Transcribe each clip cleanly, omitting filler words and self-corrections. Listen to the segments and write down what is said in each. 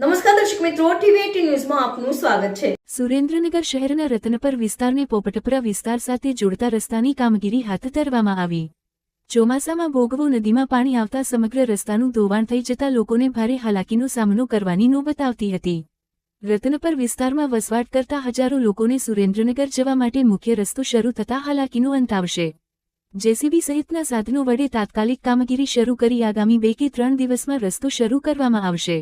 નમસ્કાર દર્શક મિત્રો, ટીવી18 ન્યૂઝમાં આપનું સ્વાગત છે। સુરેન્દ્રનગર શહેરના રતનપર વિસ્તારને પોપટપુરા વિસ્તાર સાથે જોડતા રસ્તાની કામગીરી હાથ ધરવામાં આવી। ચોમાસામાં ભોગવો નદીમાં પાણી આવતા સમગ્ર રસ્તાનું ધોવાણ થઈ જતા લોકોને ભારે હાલાકીનો સામનો કરવાની નોબત આવતી હતી। રતનપર વિસ્તારમાં વસવાટ કરતા હજારો લોકોને સુરેન્દ્રનગર જવા માટે મુખ્ય રસ્તો શરૂ થતા હાલાકીનો અંત આવશે। જેસીબી સહિતના સાધનો વડે તાત્કાલિક કામગીરી શરૂ કરી આગામી 2 કે 3 દિવસમાં રસ્તો શરૂ કરવામાં આવશે।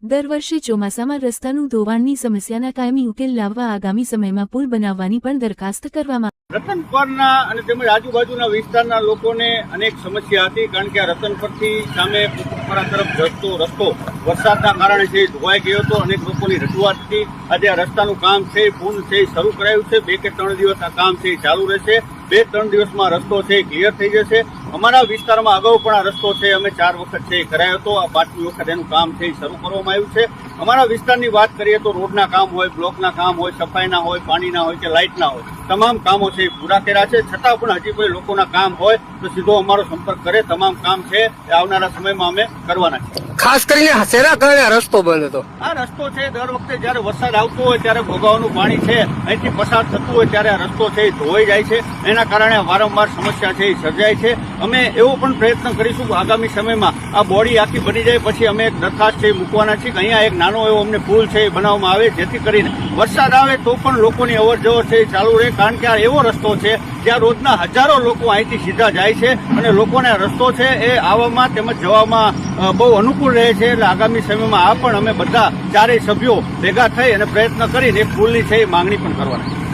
દર વર્ષે ચોમાસામાં રસ્તાનું ધોવાણની સમસ્યાના કાયમી ઉકેલ લાવવા આગામી સમયમાં પુલ બનાવવાની પણ દરખાસ્ત કરવામાં રતનપરના અને તેમજ આજુબાજુના વિસ્તારના લોકોને અનેક સમસ્યા હતી, કારણ કે આ રતનપરથી સામે પોપટપુરા તરફ જતો રસ્તો વરસાદના કારણે છે ધોવાઈ ગયો હતો। અનેક લોકોની રજૂઆત હતી। આજે આ રસ્તાનું કામ છે, પુલ છે, શરૂ કરાયું છે। 2 કે 3 દિવસ આ કામ છે ચાલુ રહેશે। 2-3 દિવસમાં રસ્તો છે ક્લિયર થઈ જશે। અમારા વિસ્તારમાં અગાઉ પણ આ રસ્તો છે અમે 4 વખત છે કરાયો હતો। આ 5મી વખત એનું કામ છે શરૂ કરવામાં આવ્યું છે। અમારા વિસ્તારની વાત કરીએ તો રોડના કામ હોય, બ્લોકના કામ હોય, સફાઈના હોય, પાણીના હોય કે લાઇટના હોય, તમામ કામો છે પૂરા કર્યા છે। છતાં પણ હજી કોઈ લોકોના કામ હોય તો સીધો અમારો સંપર્ક કરે। તમામ કામ છે એ આવનારા સમયમાં અમે કરવાના છીએ। ખાસ કરીને શેના કારણે આ રસ્તો બંધ હતો? આ રસ્તો છે દર વખતે જયારે વરસાદ આવતો હોય ત્યારે ભોગાવાનું પાણી છે અહીંથી પસાર થતું હોય ત્યારે આ રસ્તો છે એ ધોવાઈ જાય છે। એના કારણે વારંવાર સમસ્યા છે એ સર્જાય છે। અમે એવો પણ પ્રયત્ન કરીશું કે આગામી સમયમાં આ બોડી આખી બની જાય પછી અમે એક દરખાસ્ત છે મૂકવાના છીએ કે અહીંયા એક નાનો એવો અમને પુલ છે એ બનાવવામાં આવે, જેથી કરીને વરસાદ આવે તો પણ લોકોની અવર જવર છે એ ચાલુ રહે। કારણ કે આ એવો રસ્તો છે જ્યાં રોજના હજારો લોકો અહીંથી સીધા જાય છે અને લોકોને આ રસ્તો છે એ આવવામાં તેમજ જવામાં બહુ અનુકૂળ રહે છે। એટલે આગામી સમયમાં આ પણ અમે બધા 4 સભ્યો ભેગા થઈ અને પ્રયત્ન કરીને પુલની છે એ માંગણી પણ કરવાના છે।